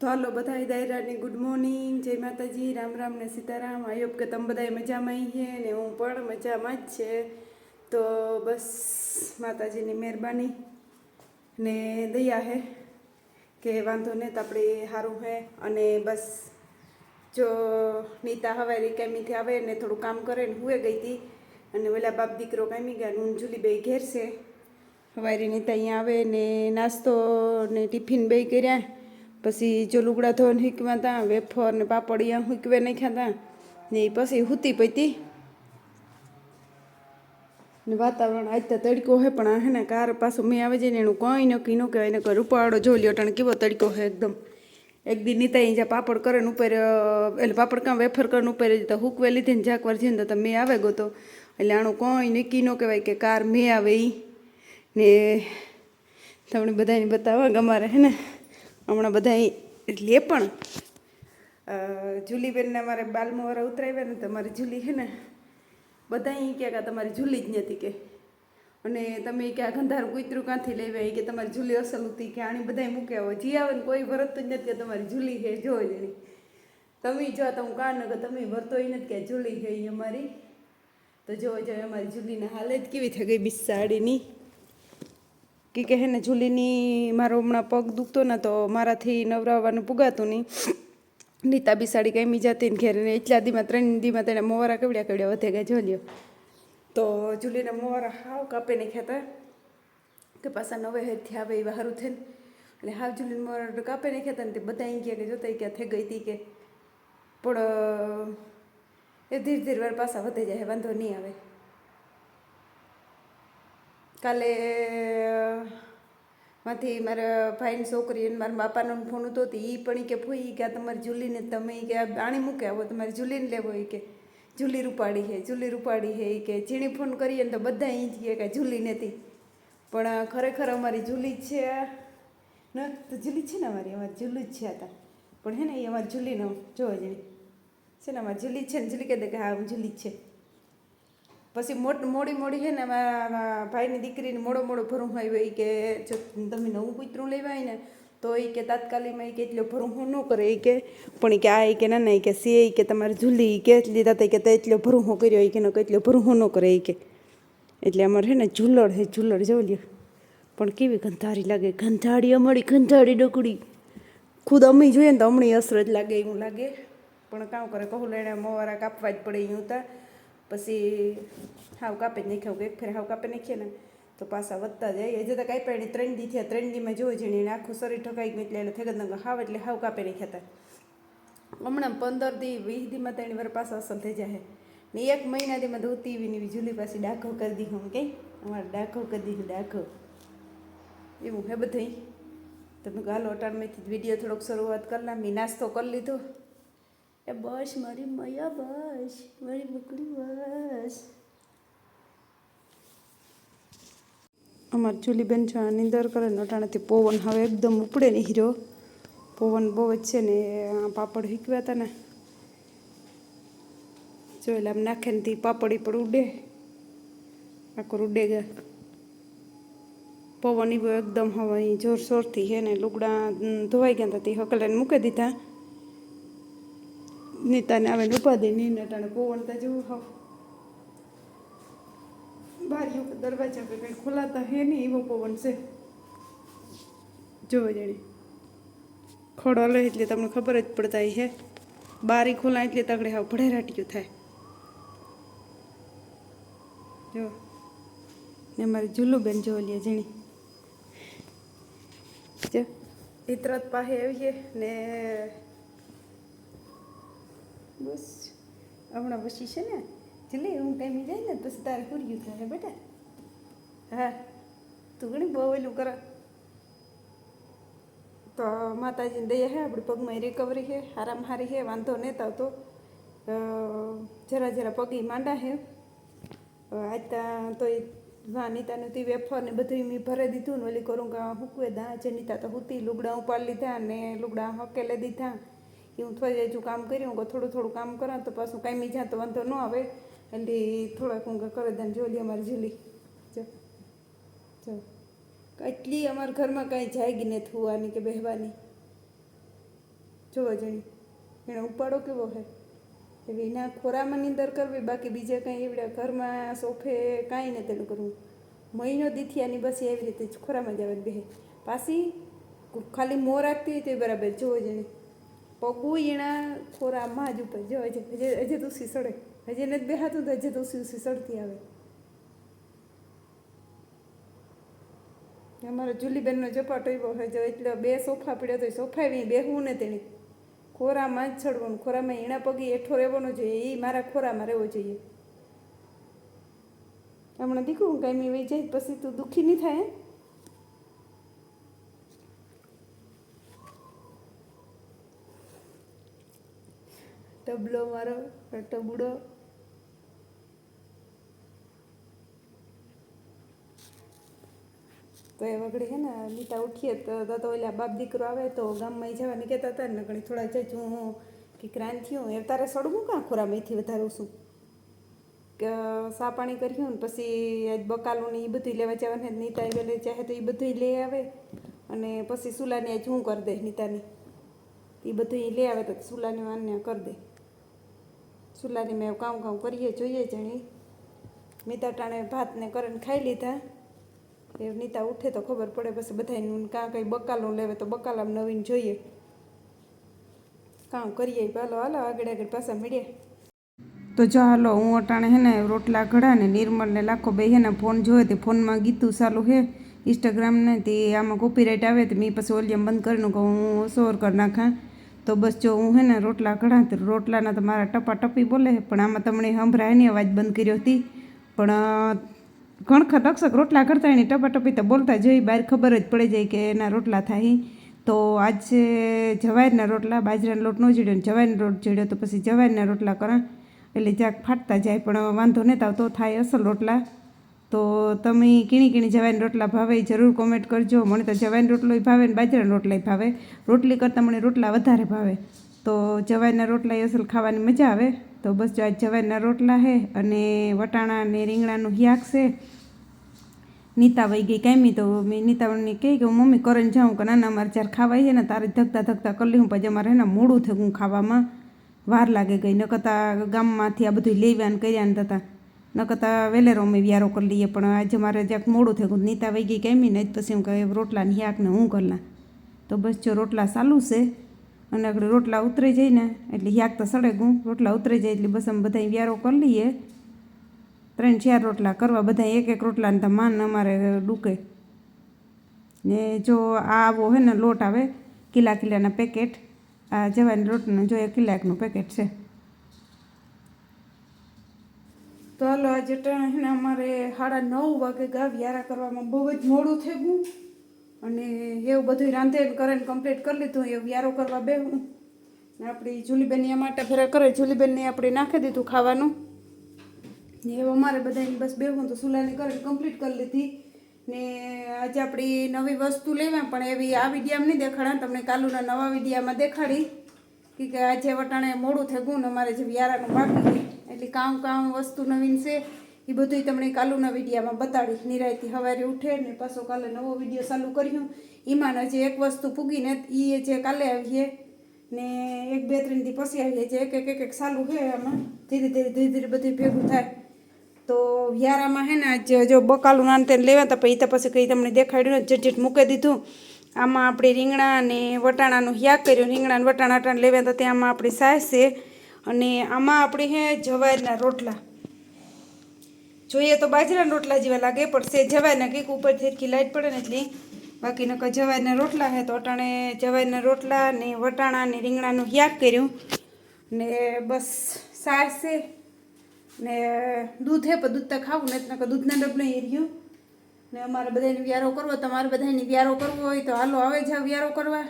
તો હાલો બધા દાયરાની good morning, જય માતાજી, રામ રામ ને સીતારામ। આઈ હોપ કે તમે બધા મજામાં છે ને હું પણ મજામાં જ છે। તો બસ માતાજીની મહેરબાની ને દયા હે કે વાંધો નહીં તો આપણે સારું હે। અને બસ જો નીતા હવારી કામીથી આવે ને થોડું કામ કરે ને હુએ ગઈ હતી અને ઓલા બાપ દીકરો કામી ગયા, હું જુલી બે ઘેર છે। હવારી નીતા અહીંયા આવે ને નાસ્તો ને ટિફિન બે કર્યા, પછી જો લુગડા ધોઈને હૂકવા હતા, વેફર ને પાપડિયા હૂકવે નાખ્યા હતા ને પછી હૂતી પતી ને વાતાવરણ આજ તો તડકો હે પણ હે ને કાર પાછું મેં આવે છે ને એનું કંઈ નક્કી ન કહેવાય ને કોઈ રૂપાળો જોઈ લ્યો ટાણે કેવો તડકો હે એકદમ। એક દી નીતા જ્યાં પાપડ કરે ને ઉપર એટલે પાપડ કાં વેફર કરીને ઉપર તો હૂકવે લીધી ને ઝાકવાર જઈને તો મેં આવે ગયો તો એટલે આનું કંઈ નક્કી ન કહેવાય કે કાર મેં આવે એ ને તમને બધાને બતાવવા અમારે હે ને હમણાં બધા એટલે એ પણ જુલીબેનને અમારે બાલમોવારા ઉતરાવ્યા ને તો અમારી જુલી છે ને બધા અહીં કહે તમારી જુલી જ નથી કે, અને તમે કે આ ગંધારું કૂતરું ક્યાંથી લેવા કે તમારી જુલી અસલ હતી કે આણી બધા મૂક્યા હોય જી આવે ને કોઈ ભરતું જ નથી કે તમારી જુલી છે જો જણી તમે જો તો હું કાન કે તમે ભરતોય નથી કે જુલી છે એ અમારી તો જો અમારી જુલીને હાલત કેવી થઈ ગઈ બિસાડીની કે હે ને જુલીની મારો હમણાં પગ દુખતો ને તો મારાથી નવરાવવાનું પુગાતું નહીં, નીતા બિસાડી કાંઈ જતી ને ઘેર ને એટલા દીમાં 3 દીમાં તેણે મોવારા કવડ્યા વધે ગયા જો લ્યો। તો જુલીને મોવારા હાવ કાપે નાખ્યા હતા કે પાછા નવે હેરથી આવે એવા સારું થઈને એટલે હાવ જુલીને મોવારા કાપે નાખ્યા હતા ને તે બધા અહીં ગયા કે જોતા ક્યાં થઈ ગઈ હતી કે પણ એ ધીરે ધીરે વાર પાછા વધે જાય વાંધો નહીં આવે। કાલે માંથી મારા ભાઈની છોકરી અને મારા બાપાનો ફોન હતો તો એ પણ કે ફૂઈ કે તમારી જુલીને તમે કે આણી મૂકે આવો તમારી જુલીને લેવો એ કે જુલી રૂપાડી છે જુલી રૂપાડી છે એ કે ઝીણી ફોન કરીએ ને તો બધા અહીં જ કહે કે જુલી નથી પણ ખરેખર અમારી જુલી જ છે ને તો જુલી છે ને અમારી જુલી જ છે હતા પણ હે ને એ અમારી જુલીનો જોવો જણી છે ને અમારી જુલી છે ને જુલી કહે કે હા હું જુલી જ છે। પછી મોડી છે ને ભાઈની દીકરીને મોડો ભરું આવ્યો એ કે જો તમે નવું કૂતરું લેવા હોય ને તો એ કે તાત્કાલિકમાં એ કે એટલો ભરું ન કરે એ કે પણ એ કે આ એ કે ના એ કે સે કે તમારે જુલી કે લીધા હતા કે એટલો ભરું કર્યો એ કે ન એટલો ભરું ન કરે એ કે એટલે અમારે છે ને ઝુલડ છે ઝુલડ જોઈ લ્યો પણ કેવી ગંધારી લાગે, ગંધાડી અમારી ગંધાડી ડકડી ખુદ અમે જોઈએ ને તો હમણાં અસર જ લાગે એવું લાગે પણ કામ કરે કહું લઈને મોવારા કાપવા જ પડે એવું હતા। પછી હાવ કાપી જ નાખ્યા એક ફેર હાવ કાપી નાખીએ ને તો પાછા વધતા જાય હજી તો કાંઈ પણ 3 દી થયા 3 દીમાં જોઈ જઈને એને આખું શરીર ઠકાઈ ગયું એટલે થઈ ગયું હાવ એટલે હાવ કાપી નાખ્યા હતા। હમણાં 15 દી 20 દીમાં તેની વાર પાછા અસલ થઈ જાય ને 1 મહિના દીમાં ધોતી એવી જુલી પાછી ડાઘો કરી દી હું કંઈ અમારે ડાઘો કરી દીધું ડાઘો એવું હે બધું। તમે ગાલો અટાણમેથી વિડીયો થોડોક શરૂઆત કરી મેં નાસ્તો કરી લીધો એ બસ મારી મયા બસ મારી બકડી બસ અમારી જુલીબેન છે નીંદર કરે ને અટાણેથી પવન હવે એકદમ ઉપડે ને હીરો પવન બહુ જ છે ને પાપડ હીકવ્યા હતા ને જોયેલા આમ નાખે ને તે પાપડી પર ઉડે આખું ઉડે ગયા પવન એવો એકદમ હવે જોરશોરથી છે ને લુગડા ધોવાઈ ગયા હતા તે હકલાને મૂકી દીધા નીતાને આવે ને ઉપાધિ નહીં અટાણે પવન તો જેવું હાવ બારીઓ દરવાજા કે કંઈ ખોલાતા હે નહીં એવો પવન છે જોવો જાણે ખોડો લે એટલે તમને ખબર જ પડતા છે બારી ખોલા એટલે તગડે હાવ ભડેરાટીયું થાય જો ને અમારી જુલુબેન જોવા લે ઝીણી જો ઇતરત પાસે આવીએ ને બસ હમણાં પછી છે ને જલ્દી હું ટાઈમ જાય ને પછી તારે પૂર્યું થાય બેટા હા તું ઘણી બહુ એલું કરે તો માતાજીની દયા હે આપણી પગમાં રિકવરી છે આરામ હારી છે વાંધો નહીં આવતો જરા પગી માંડા હે આજ તો નીતાનું તી વેફર ને બધું મેં ભરી દીધું ને ઓલી કરું કે હૂકવે દા જે નીતા તો હુતી લુગડા ઉપાડી લીધા ને લુગડા હકેલે દીધા હું થોડી હજુ કામ કર્યું કે થોડું કામ કરા તો પાછું કાંઈ જા તો વાંધો ન આવે એટલે થોડાક હું કરે દે જોઈ અમારી જુલી જો એટલી અમારા ઘરમાં કાંઈ જાયગી નથી હોવાની કે બેહવાની જોવો જણી એનો ઉપાડો કેવો છે. એવી એના ખોરામાં નીંદર કરવી, બાકી બીજે કંઈ એવડે ઘરમાં સોફે કાંઈ ને તેનું કરવું. મહિનો દીથિયાની બસ એવી રીતે જ ખોરામાં જવાની બેહે. પાછી ખાલી મોં રાખતી હોય તો બરાબર જોવો જણી પગું એના ખોરામાં જ ઉપર જો હજે તો ઉસી સડે, હજે નથી બેહાતું તો હજે તો ઉસી સડતી આવે. અમારો જુલીબેનનો ઝપાટો એવો હોય જો એટલે 2 સોફા પડ્યા તો સોફા બી બેહવું ને તેણે ખોરામાં જ ચડવાનું, ખોરામાં એના પગે હેઠો રહેવાનો જોઈએ, એ મારા ખોરામાં રહેવો જોઈએ. હમણાં દીકરું કાંઈ વહી જાય પછી તું દુઃખી નહીં થાય. ટબલો મારો ટબુડો તો એ વગડે હે ને નીતા ઉઠીએ તો ઓલા બાપ દીકરો આવે તો ગામમાં જવાની કહેતા હતા ને ઘણી થોડા જજ હું કે ક્રાંત થયું એ તારે સડવું કાં ખોરામાંથી વધારું છું કે સા પાણી કર્યું ને પછી આજ બકાલું ને એ બધું લેવા જવાને નીતા વેલે ચાહે તો એ બધું લઈ આવે અને પછી સુલાની આજ હું કરી દે નીતાની એ બધું લઈ આવે તો સુલાની વાનને કરી દે. સુલાની મેં કામ કરીએ જોઈએ જણી મીતા ટાણે ભાતને કરીને ખાઈ લીધા. એ નીતા ઉઠે તો ખબર પડે પછી બધાને કાં કંઈ બકાલું લેવે તો બકાલામ નવીન જોઈએ કામ કરીએ. હાલો આગળ પાછા મળીએ. તો જો હાલો હું અટાણે હે ને રોટલા ઘડા ને નિર્મલને લાખો બે હે ને ફોન જોયો તે ફોનમાં ગીતું ચાલુ હે ઇન્સ્ટાગ્રામને તે આમાં કોપીરાઇટ આવે તો મેં પછી વોલ્યુમ બંધ કરીને કહું હું સોર કરી નાખા. તો બસ જો હું હે ને રોટલા ઘડા તો રોટલાના તો મારા ટપાટપી બોલે પણ આમાં તમને સંભળાય નહીં, અવાજ બંધ કર્યો હતી પણ ઘણખર રક્ષક રોટલા કરતા એની ટપાટપી તો બોલતા જોઈ બહાર ખબર જ પડી જાય કે એના રોટલા થાય. તો આજે જવારના રોટલા બાજરાનો લોટ ન જીડ્યો ને જવારનો લોટ જીડ્યો તો પછી જવારના રોટલા કરા એટલે જ્યાંક ફાટતા જાય પણ વાંધો નહીં આવતો થાય અસલ રોટલા. તો તમે કીણી જવાના રોટલા ભાવે જરૂર કોમેન્ટ કરજો. મને તો જવાના રોટલોય ભાવે ને બાજરાના રોટલાય ભાવે, રોટલી કરતાં મને રોટલા વધારે ભાવે. તો જવાના રોટલા અસલ ખાવાની મજા આવે. તો બસ જો આજ જવાના રોટલા છે અને વટાણા ને રીંગણાનું શાક છે. નીતા વહી ગઈ કાંઈ તો મેં નીતાવણને કહી કે હું મમ્મી કરીને જાઉં કે નાના અમારે જ્યારે ખાવાય છે ને તારે ધકતા કરી લઉં પછી અમારે એને મોડું થયું ખાવામાં વાર લાગે ગઈ. ન કરતાં ગામમાંથી આ બધું લેવાને કર્યા ને થતા ન કરતાં વેલેરો અમે વ્યારો કરી લઈએ પણ આજે મારે જ્યાંક મોડું થયું નીતા વહી ગઈ કાંઈ ને જ પછી હું કહે રોટલાને શાકને હું કરલા. તો બસ જો રોટલા ચાલુ છે અને આગળ રોટલા ઉતરી જાય ને એટલે શાક તો સડે ગું રોટલા ઉતરી જાય એટલે બસ અમે બધા વ્યારો કરી લઈએ. 3-4 રોટલા કરવા બધા એક રોટલાને તો માન અમારે ડૂકે ને. જો આ આવો હે ને લોટ આવે કિલાના પેકેટ આ જવાની રોટનો જો 1 કિલાનું પેકેટ છે. તો હાલો આજે હે ને અમારે 9:30 વાગે ગા વ્યારા કરવામાં બહુ જ મોડું થઈ ગયું અને એવું બધું રાંધે કરીને કમ્પ્લીટ કરી લીધું. એ વ્યારો કરવા બેહું ને આપણી જુલીબેન માટે ફેરા કરે જુલીબેનને આપણે નાખી દીધું ખાવાનું ને એવું અમારે બધાની બસ બેહું તો સુલાની કરીને કમ્પ્લીટ કરી લીધી. ને આજે આપણી નવી વસ્તુ લેવા પણ એવી આ વિડીયામાં નહીં દેખાડા, તમને કાલુના નવા વિડીયામાં દેખાડી કે આજે વટાણે મોડું થઈ ગયું ને અમારે જે વ્યારાનું બાકી એટલે કામ વસ્તુ નવીન છે એ બધું તમને કાલુના વિડીયામાં બતાડી. નિરાયથી સવારે ઉઠે ને પાછો કાલે નવો વિડીયો ચાલુ કર્યું એમાં જે એક વસ્તુ પૂગીને એ જે કાલે આવીએ ને 1-2-3 દી પછી આવીએ જે એક ચાલુ છે આમાં ધીરે બધું ભેગું થાય. તો વ્યારામાં હે ને જો બકાલું નાનતે લેવા હતા પછી તો પછી કંઈ તમને દેખાડ્યું ને જટ મૂકી દીધું. આમાં આપણે રીંગણા અને વટાણાનું શાક કર્યું. રીંગણા અને વટાણા લેવા હતા ત્યાંમાં આપણી સાસ છે અને આમાં આપણી હે જવારના રોટલા. જોઈએ તો બાજરાના રોટલા જેવા લાગે પણ છે જવારના કંઈક ઉપરથી એટલી લાઈટ પડે ને એટલી બાકી નકર જવારના રોટલા છે. તો અટાણે જવારના રોટલા ને વટાણા ને રીંગણાનું શાક કર્યું ને બસ સાસ છે ને દૂધ હે પણ દૂધ તો ખાવું ને નકર દૂધના ડબ નહીં રહ્યું ને. અમારે બધાને વ્યારો કરવો તમારે બધાને વ્યારો કરવો હોય તો હાલો આવે જાવ વ્યારો કરવા.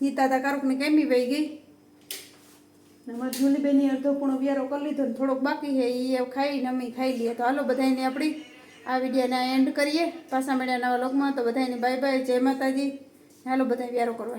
નીતા તા કારુકને કેમી વહી ગઈ ને અમારે જુલીબેની અડધો પૂણો વ્યારો કરી લીધો ને થોડોક બાકી છે એ ખાઈને અમે ખાઈ લઈએ. તો હાલો બધાને આપણી આ વિડીયોના એન્ડ કરીએ. પાછા મળ્યા નવા લોકમાં. તો બધાને બાય બાય, જય માતાજી. હાલો બધા વ્યારો કરવા.